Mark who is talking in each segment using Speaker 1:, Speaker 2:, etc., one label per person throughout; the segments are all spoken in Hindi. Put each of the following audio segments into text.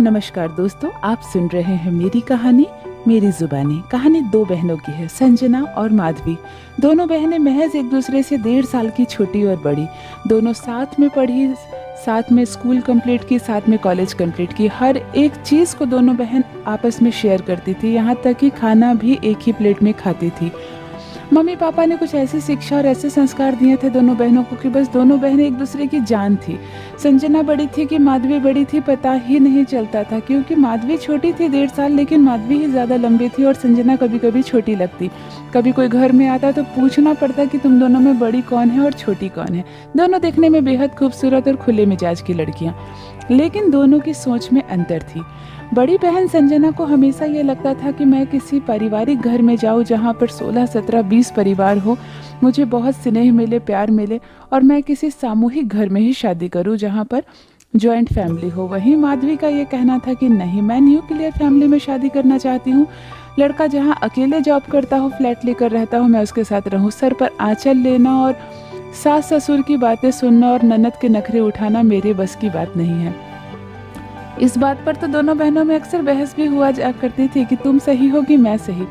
Speaker 1: नमस्कार दोस्तों, आप सुन रहे हैं मेरी कहानी मेरी जुबानी। कहानी दो बहनों की है, संजना और माधवी। दोनों बहनें महज एक दूसरे से 1.5 साल की छोटी और बड़ी। दोनों साथ में पढ़ी, साथ में स्कूल कंप्लीट की, साथ में कॉलेज कंप्लीट की। हर एक चीज़ को दोनों बहन आपस में शेयर करती थी, यहाँ तक कि खाना भी एक ही प्लेट में खाती थी। मम्मी पापा ने कुछ ऐसी शिक्षा और ऐसे संस्कार दिए थे दोनों बहनों को कि बस दोनों बहनें एक दूसरे की जान थी। संजना बड़ी थी कि माधवी बड़ी थी पता ही नहीं चलता था, क्योंकि माधवी छोटी थी 1.5 साल, लेकिन माधवी ही ज़्यादा लंबी थी और संजना कभी कभी छोटी लगती। कभी कोई घर में आता तो पूछना पड़ता कि तुम दोनों में बड़ी कौन है और छोटी कौन है। दोनों देखने में बेहद खूबसूरत और खुले मिजाज की लड़कियाँ, लेकिन दोनों की सोच में अंतर थी। बड़ी बहन संजना को हमेशा ये लगता था कि मैं किसी पारिवारिक घर में जाऊँ जहाँ पर 16, 17, 20 परिवार हो, मुझे बहुत स्नेह मिले, प्यार मिले, और मैं किसी सामूहिक घर में ही शादी करूँ जहाँ पर जॉइंट फैमिली हो। वहीं माधवी का ये कहना था कि नहीं, मैं न्यूक्लियर फैमिली में शादी करना चाहती हूँ। लड़का जहाँ अकेले जॉब करता हो, फ्लैट लेकर रहता हो, मैं उसके साथ रहूँ। सर पर आंचल लेना और सास ससुर की बातें सुनना और ननद के नखरे उठाना मेरे बस की बात नहीं है। इस बात पर तो दोनों बहनों में अक्सर बहस भी हुआ जा करती थी कि तुम सही हो कि मैं सही।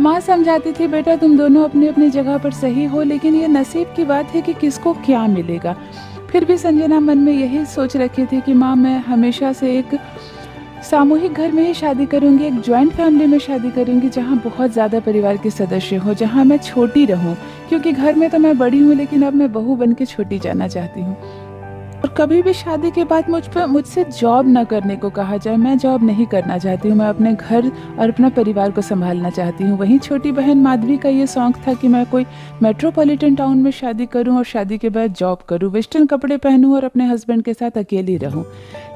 Speaker 1: माँ समझाती थी, बेटा तुम दोनों अपनी अपनी जगह पर सही हो, लेकिन ये नसीब की बात है कि किसको क्या मिलेगा। फिर भी संजना मन में यही सोच रखी थी कि माँ, मैं हमेशा से एक सामूहिक घर में ही शादी करूँगी, एक जॉइंट फैमिली में शादी करूँगी जहाँ बहुत ज़्यादा परिवार के सदस्य हो, जहाँ मैं छोटी रहूँ, क्योंकि घर में तो मैं बड़ी हूँ लेकिन अब मैं बहू बन के छोटी जाना चाहती हूँ। और कभी भी शादी के बाद मुझसे जॉब न करने को कहा जाए, मैं जॉब नहीं करना चाहती हूँ। मैं अपने घर और अपना परिवार को संभालना चाहती हूँ। वहीं छोटी बहन माधवी का ये शौक था कि मैं कोई मेट्रोपॉलिटन टाउन में शादी करूँ और शादी के बाद जॉब करूँ, वेस्टर्न कपड़े पहनूँ और अपने हस्बैंड के साथ अकेली रहूँ।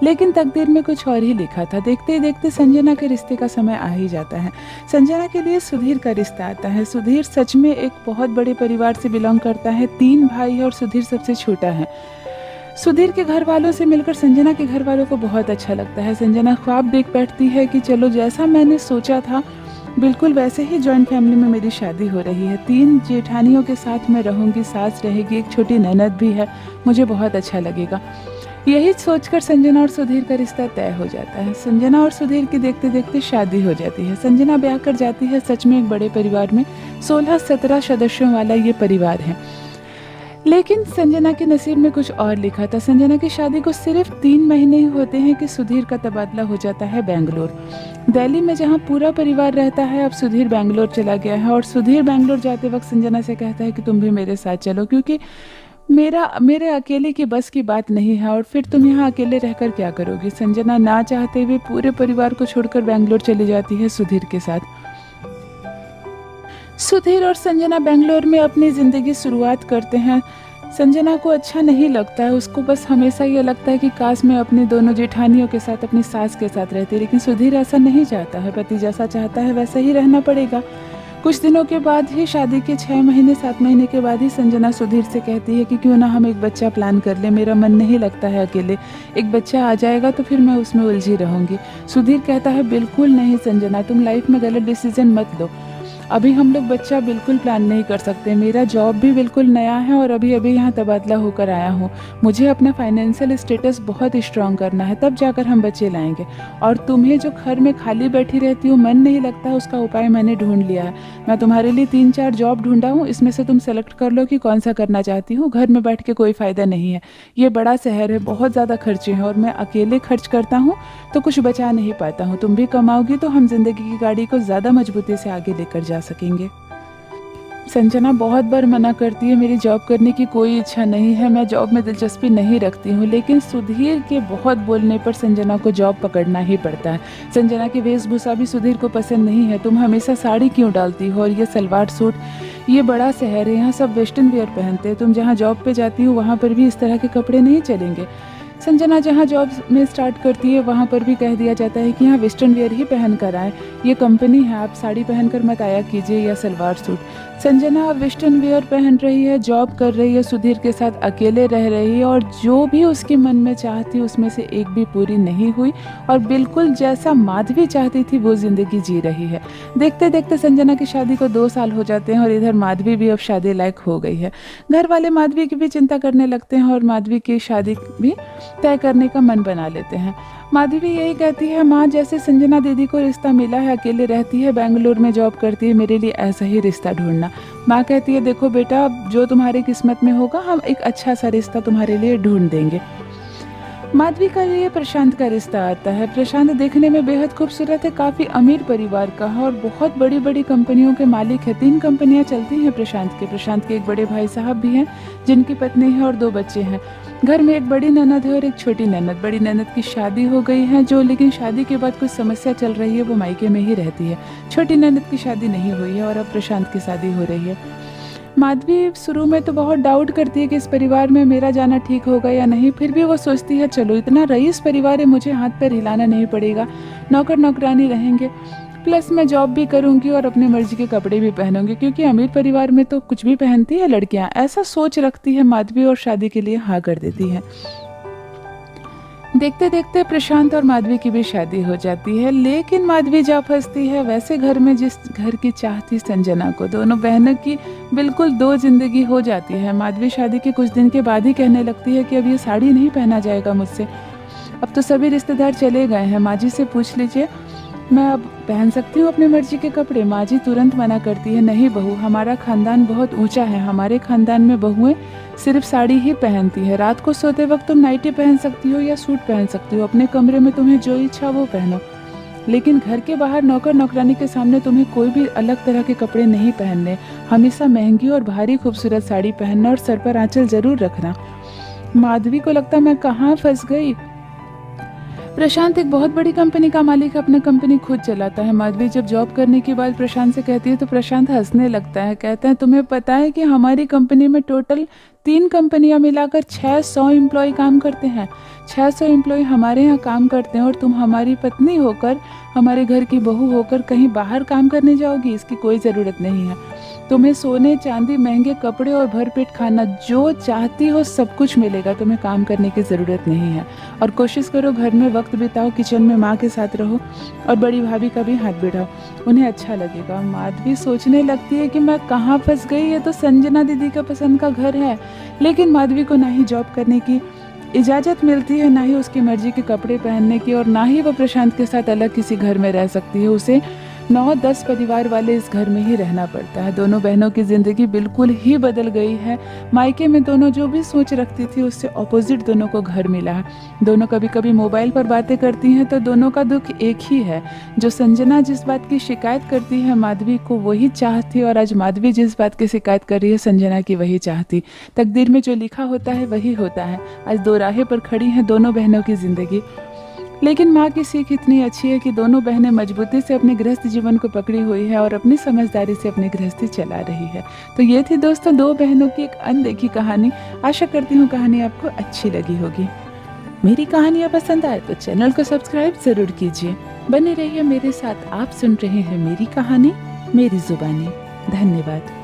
Speaker 1: लेकिन तकदीर में कुछ और ही लिखा था। देखते ही देखते संजना के रिश्ते का समय आ ही जाता है। संजना के लिए सुधीर का रिश्ता आता है। सुधीर सच में एक बहुत बड़े परिवार से बिलोंग करता है। 3 भाई है और सुधीर सबसे छोटा है। सुधीर के घर वालों से मिलकर संजना के घर वालों को बहुत अच्छा लगता है। संजना ख्वाब देख बैठती है कि चलो जैसा मैंने सोचा था बिल्कुल वैसे ही जॉइंट फैमिली में मेरी शादी हो रही है। 3 जेठानियों के साथ मैं रहूँगी, सास रहेगी, एक छोटी ननद भी है, मुझे बहुत अच्छा लगेगा। यही सोचकर संजना और सुधीर का रिश्ता तय हो जाता है। संजना और सुधीर की देखते देखते शादी हो जाती है। संजना ब्याह कर जाती है। सच में एक बड़े परिवार में 16-17 सदस्यों वाला ये परिवार है। लेकिन संजना के नसीब में कुछ और लिखा था। संजना की शादी को सिर्फ 3 महीने ही होते हैं कि सुधीर का तबादला हो जाता है बेंगलोर। दिल्ली में जहां पूरा परिवार रहता है, अब सुधीर बेंगलोर चला गया है। और सुधीर बेंगलोर जाते वक्त संजना से कहता है कि तुम भी मेरे साथ चलो, क्योंकि मेरे अकेले की बस की बात नहीं है, और फिर तुम यहाँ अकेले रहकर क्या करोगी। संजना ना चाहते हुए पूरे परिवार को छोड़कर बेंगलोर चली जाती है सुधीर के साथ। सुधीर और संजना बेंगलोर में अपनी ज़िंदगी शुरुआत करते हैं। संजना को अच्छा नहीं लगता है, उसको बस हमेशा ये लगता है कि काश मैं अपनी दोनों जेठानियों के साथ, अपनी सास के साथ रहती, लेकिन सुधीर ऐसा नहीं चाहता है। पति जैसा चाहता है वैसा ही रहना पड़ेगा। कुछ दिनों के बाद ही, शादी के 6 महीने 7 महीने के बाद ही संजना सुधीर से कहती है कि क्यों ना हम एक बच्चा प्लान कर ले, मेरा मन नहीं लगता है अकेले, एक बच्चा आ जाएगा तो फिर मैं उसमें उलझी रहूँगी। सुधीर कहता है बिल्कुल नहीं संजना, तुम लाइफ में गलत डिसीजन मत लो, अभी हम लोग बच्चा बिल्कुल प्लान नहीं कर सकते। मेरा जॉब भी बिल्कुल नया है और अभी अभी यहाँ तबादला होकर आया हूँ। मुझे अपना फाइनेंशियल स्टेटस बहुत स्ट्रांग करना है, तब जाकर हम बच्चे लाएंगे। और तुम्हें जो घर में खाली बैठी रहती हो, मन नहीं लगता, उसका उपाय मैंने ढूंढ लिया है। मैं तुम्हारे लिए 3-4 जॉब ढूंढा हूँ, इसमें से तुम सेलेक्ट कर लो कि कौन सा करना चाहती हूँ। घर में बैठ के कोई फ़ायदा नहीं है, ये बड़ा शहर है, बहुत ज़्यादा खर्चे हैं, और मैं अकेले खर्च करता हूँ तो कुछ बचा नहीं पाता हूँ। तुम भी कमाओगी तो हम जिंदगी की गाड़ी को ज़्यादा मजबूती से आगे लेकर जा सकेंगे। संजना बहुत बार मना करती है, मेरी जॉब करने की कोई इच्छा नहीं है, मैं जॉब में दिलचस्पी नहीं रखती हूँ, लेकिन सुधीर के बहुत बोलने पर संजना को जॉब पकड़ना ही पड़ता है। संजना की वेशभूषा भी सुधीर को पसंद नहीं है। तुम हमेशा साड़ी क्यों डालती हो और ये सलवार सूट, ये बड़ा शहर है, यहाँ सब वेस्टर्न वेयर पहनते हैं, तुम जहाँ जॉब पे जाती हो वहाँ पर भी इस तरह के कपड़े नहीं चलेंगे। संजना जहाँ जॉब में स्टार्ट करती है वहाँ पर भी कह दिया जाता है कि यहाँ वेस्टर्न वेयर ही पहन कर आए, ये कंपनी है, आप साड़ी पहनकर मत आया कीजिए या salwar suit. Sanjana western wear पहन रही है, जॉब कर रही है, सुधीर के साथ अकेले रह रही है, और जो भी उसके मन में चाहती उसमें से एक भी पूरी नहीं हुई, और बिल्कुल जैसा माधवी चाहती थी वो ज़िंदगी जी रही है। देखते देखते संजना की शादी को 2 साल हो जाते हैं और इधर माधवी भी अब शादी लायक हो गई है। घर वाले माधवी की भी चिंता करने लगते हैं और माधवी की शादी भी तय करने का मन बना लेते हैं। माधवी यही कहती है, माँ जैसे संजना दीदी को रिश्ता मिला है, अकेले रहती है, बेंगलुरु में जॉब करती है, मेरे लिए ऐसा ही रिश्ता ढूंढना। माँ कहती है, देखो बेटा, जो तुम्हारी किस्मत में होगा हम एक अच्छा सा रिश्ता तुम्हारे लिए ढूंढ देंगे। माधवी का लिए प्रशांत का रिश्ता आता है। प्रशांत देखने में बेहद खूबसूरत है, काफ़ी अमीर परिवार का है और बहुत बड़ी बड़ी कंपनियों के मालिक है। 3 कंपनियां चलती हैं प्रशांत के एक बड़े भाई साहब भी हैं जिनकी पत्नी है और 2 बच्चे हैं। घर में एक बड़ी ननद है और एक छोटी ननद। बड़ी ननद की शादी हो गई है, जो लेकिन शादी के बाद कुछ समस्या चल रही है, वो मायके में ही रहती है। छोटी ननद की शादी नहीं हुई है और अब प्रशांत की शादी हो रही है। माधवी शुरू में तो बहुत डाउट करती है कि इस परिवार में मेरा जाना ठीक होगा या नहीं, फिर भी वो सोचती है चलो इतना रईस परिवार है, मुझे हाथ पैर हिलाना नहीं पड़ेगा, नौकर नौकरानी रहेंगे, प्लस मैं जॉब भी करूंगी और अपनी मर्जी के कपड़े भी पहनूंगी, क्योंकि अमीर परिवार में तो कुछ भी पहनती है लड़कियां। ऐसा सोच रखती है माधवी और शादी के लिए हाँ कर देती है। देखते देखते प्रशांत और माधवी की भी शादी हो जाती है, लेकिन माधवी जा फंसती है वैसे घर में जिस घर की चाह थी संजना को। दोनों बहनों की बिल्कुल 2 जिंदगी हो जाती है। माधवी शादी के कुछ दिन के बाद ही कहने लगती है कि अब ये साड़ी नहीं पहना जाएगा मुझसे, अब तो सभी रिश्तेदार चले गए हैं, माँ जी से पूछ लीजिए, मैं अब पहन सकती हूँ अपनी मर्जी के कपड़े। माँ जी तुरंत मना करती है, नहीं बहू, हमारा खानदान बहुत ऊंचा है, हमारे खानदान में बहुएं सिर्फ साड़ी ही पहनती है, रात को सोते वक्त तुम नाइटी पहन सकती हो या सूट पहन सकती हो, अपने कमरे में तुम्हें जो इच्छा वो पहनो, लेकिन घर के बाहर नौकर नौकरानी के सामने तुम्हें कोई भी अलग तरह के कपड़े नहीं पहनने, हमेशा महंगी और भारी खूबसूरत साड़ी पहनना और सर पर आंचल जरूर रखना। माधवी को लगता मैं कहाँ फंस गई। प्रशांत एक बहुत बड़ी कंपनी का मालिक है, अपना कंपनी खुद चलाता है। माधवी जब जॉब करने के बाद प्रशांत से कहती है तो प्रशांत हंसने लगता है, कहता है तुम्हें पता है कि हमारी कंपनी में टोटल 3 कंपनियां मिलाकर 600 एम्प्लॉय काम करते हैं। 600 एम्प्लॉय हमारे यहाँ काम करते हैं और तुम हमारी पत्नी होकर, हमारे घर की बहू होकर कहीं बाहर काम करने जाओगी, इसकी कोई ज़रूरत नहीं है। तुम्हें सोने चांदी, महंगे कपड़े और भरपेट खाना, जो चाहती हो सब कुछ मिलेगा, तुम्हें काम करने की ज़रूरत नहीं है। और कोशिश करो घर में वक्त बिताओ, किचन में माँ के साथ रहो और बड़ी भाभी का भी हाथ बढ़ाओ, उन्हें अच्छा लगेगा। माधवी सोचने लगती है कि मैं कहाँ फंस गई, ये तो संजना दीदी का पसंद का घर है, लेकिन माधवी को ना ही जॉब करने की इजाज़त मिलती है, ना ही उसकी मर्जी के कपड़े पहनने की, और ना ही वो प्रशांत के साथ अलग किसी घर में रह सकती है। उसे 9-10 परिवार वाले इस घर में ही रहना पड़ता है। दोनों बहनों की ज़िंदगी बिल्कुल ही बदल गई है। मायके में दोनों जो भी सोच रखती थी उससे ऑपोजिट दोनों को घर मिला है। दोनों कभी कभी मोबाइल पर बातें करती हैं तो दोनों का दुख एक ही है। जो संजना जिस बात की शिकायत करती है माधवी को, वही चाह थी, और आज माधवी जिस बात की शिकायत कर रही है संजना की, वही चाह थी। तकदीर में जो लिखा होता है वही होता है। आज 2 राहें पर खड़ी हैं दोनों बहनों की ज़िंदगी, लेकिन माँ की सीख इतनी अच्छी है कि दोनों बहनें मजबूती से अपने गृहस्थ जीवन को पकड़ी हुई है और अपनी समझदारी से अपनी गृहस्थी चला रही है। तो ये थी दोस्तों 2 बहनों की एक अनदेखी कहानी। आशा करती हूँ कहानी आपको अच्छी लगी होगी। मेरी कहानियाँ पसंद आए तो चैनल को सब्सक्राइब जरूर कीजिए। बने रहिए मेरे साथ। आप सुन रहे हैं मेरी कहानी मेरी जुबानी। धन्यवाद।